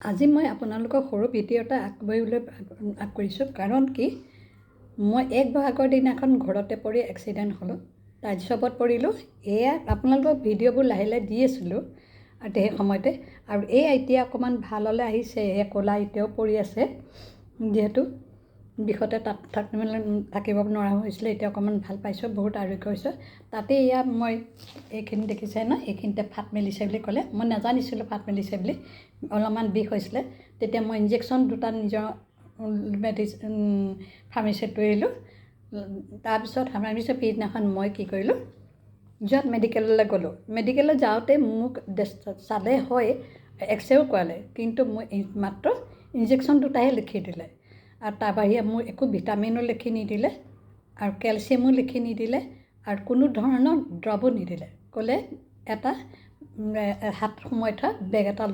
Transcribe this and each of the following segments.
আজি মই আপোনালোকক সৰু ভিডিঅ' এটা কৰিছোঁ কাৰণ কি মই 1 বহাগৰ দিনাখন ঘৰতে পৰি এক্সিডেণ্ট হ'লোঁ। টাইলছবত পৰিলোঁ। এয়া আপোনালোকক ভিডিঅ'বোৰ লাহে লাহে দি আছিলোঁ আৰু সেই সময়তে আৰু এতিয়া অকণমান ভাললৈ আহিছে। ক'লা এতিয়াও পৰি আছে, যিহেতু বিষতে তাত থাকিব নোৱাৰা হৈছিলে। এতিয়া অকণমান ভাল পাইছোঁ, বহুত আৰোগ্য হৈছোঁ। তাতে এয়া মই এইখিনি দেখিছে ন, এইখিনিতে ফাট মেলিছে বুলি ক'লে। মই নাজানিছিলোঁ ফাট মেলিছে বুলি, অলপমান বিষ হৈছিলে। তেতিয়া মই ইনজেকশ্যন দুটা নিজৰ ফাৰ্মাচীত লৈ আহিলোঁ। তাৰপিছত ফাৰ্মাচীৰ পিছদিনাখন মই কি কৰিলোঁ, যোৱাত মেডিকেললৈ গ'লোঁ। মেডিকেললৈ যাওঁতে মোক চালে হয়, এক্সৰেও কৰালে, কিন্তু মই মাত্ৰ ইনজেকশ্যন দুটাহে লিখি দিলে আৰু তাৰ বাহিৰে মোৰ একো ভিটামিনো লিখি নিদিলে আৰু কেলছিয়ামো লিখি নিদিলে আৰু কোনো ধৰণৰ দৰৱো নিদিলে। ক'লে এটা হাত সোমোৱাই থোৱা বেগ এটা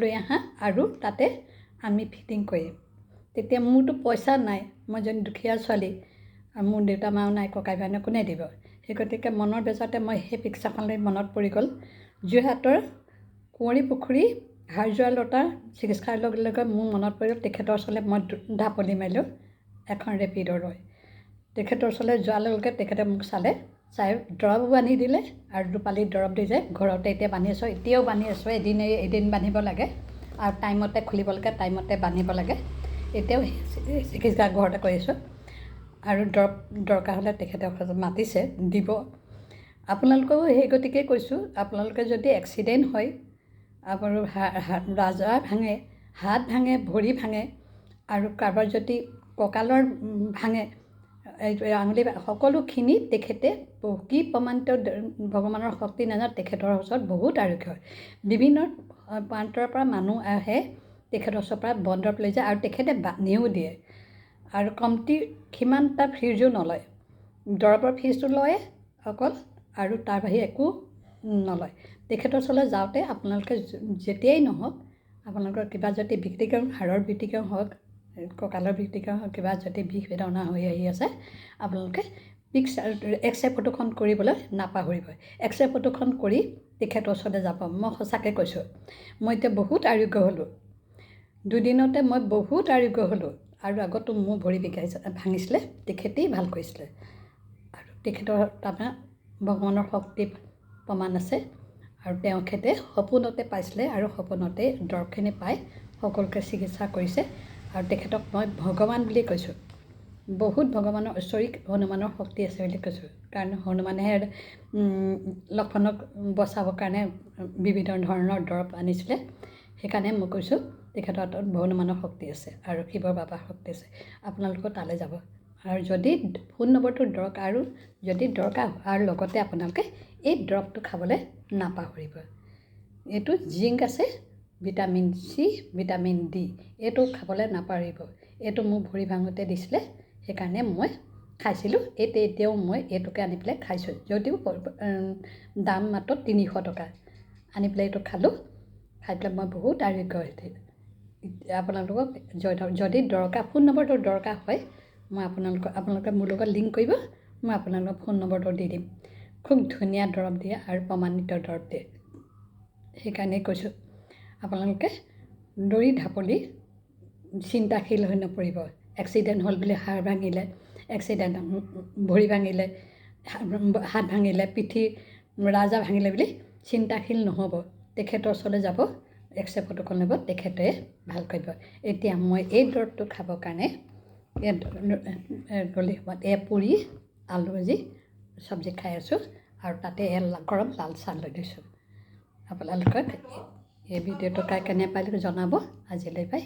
লৈ আহা আৰু তাতে আমি ফিটিং কৰিম। তেতিয়া মোৰতো পইচা নাই, মই যেন দুখীয়া ছোৱালী আৰু মোৰ দেউতা মাও নাই, ককাই ভাই নাই, কোনে দিব? সেই গতিকে মনৰ বেজাতে মই সেই পিকচাৰখনলৈ মনত পৰি গ'ল। যোৰহাটৰ কুঁৱৰী পুখুৰী হাড় লতাৰ চিকিৎসাৰ লগে লগে মোৰ মনত পৰিল। তেখেতৰ ওচৰলৈ মই ঢাপলি মাৰিলোঁ এখন ৰেপিডৰ লৈ। তেখেতৰ ওচৰলৈ যোৱাৰ লগে লগে তেখেতে মোক চালে, চাই দৰৱো বান্ধি দিলে আৰু দুপালি দৰৱ দিছে। ঘৰতে এতিয়া বান্ধি আছোঁ, এতিয়াও বান্ধি আছোঁ। এদিন বান্ধিব লাগে আৰু টাইমতে খুলিব লাগে, টাইমতে বান্ধিব লাগে। এতিয়াও চিকিৎসা ঘৰতে কৰি আছোঁ আৰু দৰৱ দৰকাৰ হ'লে তেখেতে মাতিছে, দিব। আপোনালোকেও সেই গতিকে কৈছোঁ, আপোনালোকে যদি এক্সিডেণ্ট হয়, আপোনাৰ ৰাজহাড় ভাঙে, হাত ভাঙে, ভৰি ভাঙে আৰু কাৰোবাৰ যদি কঁকালৰ ভাঙে, আঙুলি, সকলোখিনি তেখেতে কি প্ৰমাণিত ভগৱানৰ শক্তি নাজানো, তেখেতৰ ওচৰত বহুত আৰোগ্য হয়। বিভিন্ন প্ৰান্তৰ পৰা মানুহ আহে তেখেতৰ ওচৰৰ পৰা বন দৰৱ লৈ যায় আৰু তেখেতে বান্ধিও দিয়ে আৰু কমটি সিমানটা ফিজো নলয়। দৰৱৰ ফিজটো লয় অকল আৰু তাৰ বাহিৰে একো নলয়। তেখেতৰ ওচৰলৈ যাওঁতে আপোনালোকে যেতিয়াই নহওক, আপোনালোকৰ কিবা যদি বিকৃতিকৰণ, হাড়ৰ বিকৃতিকৰণ হওক, কঁকালৰ বিকৃতিকৰণ হওক, কিবা যদি বিষ বেদনা হৈ আহি আছে, আপোনালোকে এক্সৰে ফটোখন কৰিবলৈ নাপাহৰিব। এক্সৰে ফটোখন কৰি তেখেতৰ ওচৰলৈ যাব। মই সঁচাকৈ কৈছোঁ, মই এতিয়া বহুত আৰোগ্য হ'লোঁ। দুদিনতে মই বহুত আৰোগ্য হ'লোঁ আৰু আগতো মোৰ ভৰি ভাঙিছিলে, তেখেতেই ভাল কৰিছিলে আৰু তেখেতৰ তাৰমানে ভগৱানৰ শক্তি প্ৰমাণ আছে আৰু তেখেতে সপোনতে পাইছিলে আৰু সপোনতে দৰৱখিনি পাই সকলোকে চিকিৎসা কৰিছে আৰু তেখেতক মই ভগৱান বুলি কৈছোঁ। বহুত ভগৱানৰ ঐশ্বৰিক হনুমানৰ শক্তি আছে বুলি কৈছোঁ, কাৰণ হনুমানেহে লক্ষ্মণক বচাবৰ কাৰণে বিভিন্ন ধৰণৰ দৰৱ আনিছিলে। সেইকাৰণে মই কৈছোঁ তেখেতৰ হাতত হনুমানৰ শক্তি আছে আৰু শিৱৰ বাবাৰ শক্তি আছে। আপোনালোকেও তালৈ যাব আৰু যদি ফোন নম্বৰটো দৰকাৰ আৰু যদি দৰকাৰ আৰু লগতে আপোনালোকে এই দৰৱটো খাবলৈ নাপাহৰিব। এইটো জিংক আছে, ভিটামিন চি, ভিটামিন ডি, এইটো খাবলৈ নাপাহৰিব। এইটো মোৰ ভৰি ভাঙোতে দিছিলে, সেইকাৰণে মই খাইছিলোঁ। এতিয়াও মই এইটোকে আনি পেলাই খাইছোঁ, যদিও দাম মাত্ৰ 300 টকা। আনি পেলাই এইটো খালোঁ, খাই পেলাই মই বহুত আৰোগ্য হৈছোঁ। আপোনালোকক যদি দৰকাৰ, ফোন নম্বৰটো দৰকাৰ হয়, মই আপোনালোকে মোৰ লগত লিংক কৰিব, মই আপোনালোকৰ ফোন নম্বৰটো দি দিম। খুব ধুনীয়া দৰৱ দিয়ে আৰু প্ৰমাণিত দৰৱ দিয়ে। সেইকাৰণেই কৈছোঁ, আপোনালোকে দৌৰি ঢাপলি চিন্তাশীল হৈ নপৰিব। এক্সিডেণ্ট হ'ল বুলি হাড় ভাঙিলে, ভৰি ভাঙিলে, হাত ভাঙিলে, পিঠি ৰাজহাড় ভাঙিলে বুলি চিন্তাশীল নহ'ব। তেখেতৰ ওচৰলৈ যাব, এক্সৰে ফটোখন ল'ব, তেখেতে ভাল কৰিব। এতিয়া মই এই দৰৱটো খাবৰ কাৰণে গলি সময়ত পুৰি আলু ভাজি চব্জি খাই আছোঁ আৰু তাতে গৰম লাল চাহ লৈ দিছোঁ। আপোনালোকক এই ভিডিঅ'টো কেনে পালে জনাব। আজিলৈ বাই।